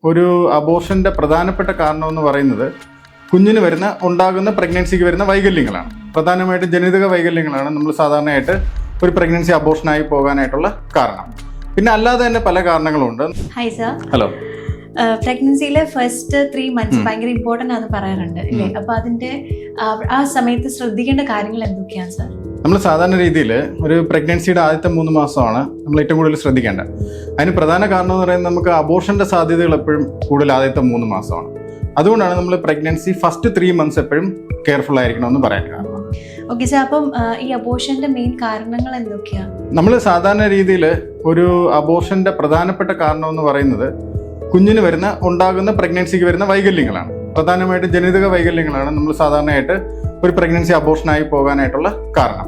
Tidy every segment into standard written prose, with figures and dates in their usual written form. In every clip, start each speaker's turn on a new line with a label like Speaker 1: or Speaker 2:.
Speaker 1: ഒരു അബോർഷൻ്റെ പ്രധാനപ്പെട്ട കാരണം എന്ന് പറയുന്നത് കുഞ്ഞിന് ഉണ്ടാകുന്ന പ്രഗ്നൻസിക്ക് വരുന്ന വൈകല്യങ്ങളാണ്. പ്രധാനമായിട്ടും ജനിതക വൈകല്യങ്ങളാണ് നമ്മൾ സാധാരണയായിട്ട് ഒരു പ്രഗ്നൻസി അബോർഷനായി പോകാനായിട്ടുള്ള കാരണം. പിന്നെ അല്ലാതെ തന്നെ പല കാരണങ്ങളുണ്ട്.
Speaker 2: Hi sir.
Speaker 1: ഹലോ.
Speaker 2: പ്രഗ്നൻസിയിലെ ഫസ്റ്റ് 3 months ഭയങ്കര ഇമ്പോർട്ടൻ്റ് ആണെന്ന് പറയാറുണ്ട് അല്ലേ? അപ്പോൾ അതിൻ്റെ ആ സമയത്ത് ശ്രദ്ധിക്കേണ്ട കാര്യങ്ങൾ എന്തൊക്കെയാണ് സർ?
Speaker 1: നമ്മൾ സാധാരണ രീതിയിൽ ഒരു പ്രഗ്നൻസിയുടെ ആദ്യത്തെ 3 മാസമാണ് നമ്മൾ ഏറ്റവും കൂടുതൽ ശ്രദ്ധിക്കേണ്ടത്. അതിന് പ്രധാന കാരണം എന്ന് പറയുന്നത് നമുക്ക് അബോർഷൻ്റെ സാധ്യതകൾ എപ്പോഴും കൂടുതൽ ആദ്യത്തെ 3 മാസമാണ്. അതുകൊണ്ടാണ് നമ്മൾ പ്രഗ്നൻസി ഫസ്റ്റ് 3 months എപ്പോഴും കെയർഫുൾ ആയിരിക്കണമെന്ന് പറയാൻ കാരണം.
Speaker 2: ഓക്കെ സാർ, അപ്പം ഈ അബോർഷൻ്റെ മെയിൻ കാരണങ്ങൾ എന്തൊക്കെയാണ്?
Speaker 1: നമ്മൾ സാധാരണ രീതിയിൽ ഒരു അബോർഷൻ്റെ പ്രധാനപ്പെട്ട കാരണം എന്ന് പറയുന്നത് കുഞ്ഞിന് ഉണ്ടാകുന്ന പ്രഗ്നൻസിക്ക് വരുന്ന വൈകല്യങ്ങളാണ്. പ്രധാനമായിട്ടും ജനിതക വൈകല്യങ്ങളാണ് നമ്മൾ സാധാരണയായിട്ട് ഒരു പ്രഗ്നൻസി അബോർഷനായി പോകാനായിട്ടുള്ള കാരണം.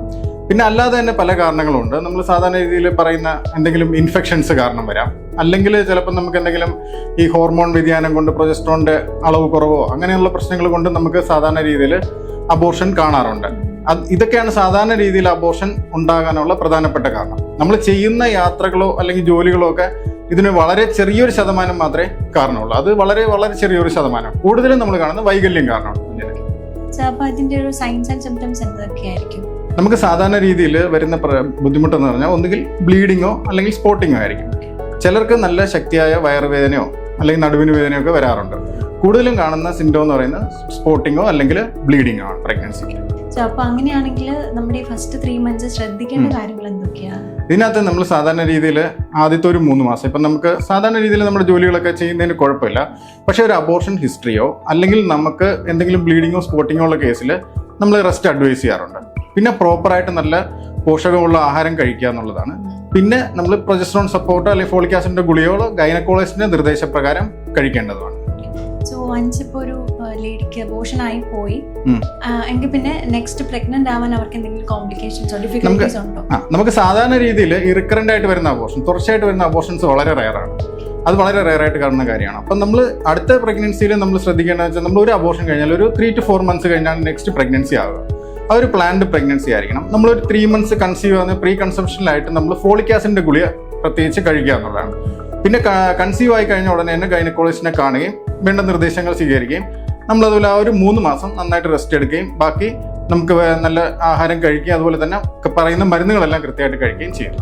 Speaker 1: പിന്നെ അല്ലാതെ തന്നെ പല കാരണങ്ങളുണ്ട്. നമ്മൾ സാധാരണ രീതിയിൽ പറയുന്ന എന്തെങ്കിലും ഇൻഫെക്ഷൻസ് കാരണം വരാം, അല്ലെങ്കിൽ ചിലപ്പോൾ നമുക്ക് എന്തെങ്കിലും ഈ ഹോർമോൺ വ്യതിയാനം കൊണ്ട് പ്രൊജസ്ട്രോണിൻ്റെ അളവ് കുറവോ അങ്ങനെയുള്ള പ്രശ്നങ്ങൾ കൊണ്ട് നമുക്ക് സാധാരണ രീതിയിൽ അബോർഷൻ കാണാറുണ്ട്. ഇതൊക്കെയാണ് സാധാരണ രീതിയിൽ അബോർഷൻ ഉണ്ടാകാനുള്ള പ്രധാനപ്പെട്ട കാരണം. നമ്മൾ ചെയ്യുന്ന യാത്രകളോ അല്ലെങ്കിൽ ജോലികളോ ഒക്കെ ഇതിന് വളരെ ചെറിയൊരു ശതമാനം മാത്രമേ കാരണമുള്ളൂ. അത് വളരെ വളരെ ചെറിയൊരു ശതമാനം. കൂടുതലും നമ്മൾ കാണുന്ന വൈകല്യം കാരണമാണ് കുഞ്ഞിന്.
Speaker 2: അതിന്റെ ഒരു സൈൻസ് ആൻഡ് സിംപ്റ്റംസ് എന്തൊക്കെയായിരിക്കും?
Speaker 1: നമുക്ക് സാധാരണ രീതിയിൽ വരുന്ന ബുദ്ധിമുട്ടെന്ന് പറഞ്ഞാൽ ഒന്നുകിൽ ബ്ലീഡിങ്ങോ അല്ലെങ്കിൽ സ്പോട്ടിങ്ങോ ആയിരിക്കും. ചിലർക്ക് നല്ല ശക്തിയായ വയറുവേദനയോ അല്ലെങ്കിൽ നടുവിന് വേദനയോ ഒക്കെ വരാറുണ്ട്. കൂടുതലും കാണുന്ന സിംറ്റം എന്ന് പറയുന്നത് സ്പോട്ടിങ്ങോ അല്ലെങ്കിൽ ബ്ലീഡിങ്ങോ ആണ് പ്രഗ്നൻസിക്ക്.
Speaker 2: അപ്പോൾ അങ്ങനെയാണെങ്കിൽ നമ്മുടെ ഫസ്റ്റ് 3 months ശ്രദ്ധിക്കേണ്ട കാര്യങ്ങൾ എന്തൊക്കെയാണ്?
Speaker 1: ഇതിനകത്ത് നമ്മൾ സാധാരണ രീതിയിൽ ആദ്യത്തെ ഒരു 3 മാസം ഇപ്പം നമുക്ക് സാധാരണ രീതിയിൽ നമ്മുടെ ജോലികളൊക്കെ ചെയ്യുന്നതിന് കുഴപ്പമില്ല. പക്ഷേ ഒരു അബോർഷൻ ഹിസ്റ്ററിയോ അല്ലെങ്കിൽ നമുക്ക് എന്തെങ്കിലും ബ്ലീഡിങ്ങോ സ്പോട്ടിങ്ങോ ഉള്ള കേസിൽ നമ്മൾ റെസ്റ്റ് അഡ്വൈസ് ചെയ്യാറുണ്ട്. പിന്നെ പ്രോപ്പറായിട്ട് നല്ല പോഷകമുള്ള ആഹാരം കഴിക്കുക എന്നുള്ളതാണ്. പിന്നെ നമ്മൾ പ്രൊജസ്ട്രോൺ സപ്പോർട്ടോ അല്ലെങ്കിൽ ഫോളിക് ആസിഡിന്റെ ഗുളികകളോ ഗൈനക്കോളജിസ്റ്റിന്റെ നിർദ്ദേശപ്രകാരം കഴിക്കേണ്ടതാണ്.
Speaker 2: സോ വൺസ് ഇപ്പോൾ ഒരു ലേഡിക്ക് അബോർഷൻ ആയി പോയി എങ്കിൽ പിന്നെ നെക്സ്റ്റ് പ്രഗ്നന്റ് ആവാൻ അവർക്ക് എന്തെങ്കിലും കോംപ്ലിക്കേഷൻസോ ഡിഫിക്കൽറ്റീസ് ഉണ്ടോ?
Speaker 1: നമുക്ക് സാധാരണ രീതിയിൽ ഈ റിക്കറന്റ് ആയിട്ട് വരുന്ന അബോർഷൻ, തുടർച്ചയായിട്ട് വരുന്ന അബോർഷൻസ് വളരെ റെയറാണ്. അത് വളരെ റെയറായിട്ട് കാണുന്ന കാര്യമാണ്. അപ്പം നമ്മൾ അടുത്ത പ്രഗ്നൻസിയിൽ നമ്മൾ ശ്രദ്ധിക്കേണ്ടതെന്ന് വെച്ചാൽ നമ്മൾ ഒരു അബോർഷൻ കഴിഞ്ഞാൽ ഒരു 3 to 4 months കഴിഞ്ഞാൽ നെക്സ്റ്റ് പ്രഗ്നൻസി ആവുക. അതൊരു പ്ലാൻഡ് പ്രഗ്നൻസി ആയിരിക്കണം. നമ്മളൊരു 3 months കൺസീവ് ആവുന്ന പ്രീ കൺസെപ്ഷനിലായിട്ട് നമ്മൾ ഫോളിക് ആസിഡിന്റെ ഗുളിക പ്രത്യേകിച്ച് കഴിക്കുക എന്നുള്ളതാണ്. പിന്നെ കൺസീവ് ആയി കഴിഞ്ഞ ഉടനെ തന്നെ ഗൈനക്കോളജിസ്റ്റിനെ കാണുകയും വേണ്ട നിർദ്ദേശങ്ങൾ സ്വീകരിക്കുകയും നമ്മളതുപോലെ ആ ഒരു 3 മാസം നന്നായിട്ട് റെസ്റ്റ് എടുക്കുകയും ബാക്കി നമുക്ക് നല്ല ആഹാരം കഴിക്കുകയും അതുപോലെ തന്നെ പറയുന്ന മരുന്നുകളെല്ലാം കൃത്യമായിട്ട് കഴിക്കുകയും ചെയ്യും.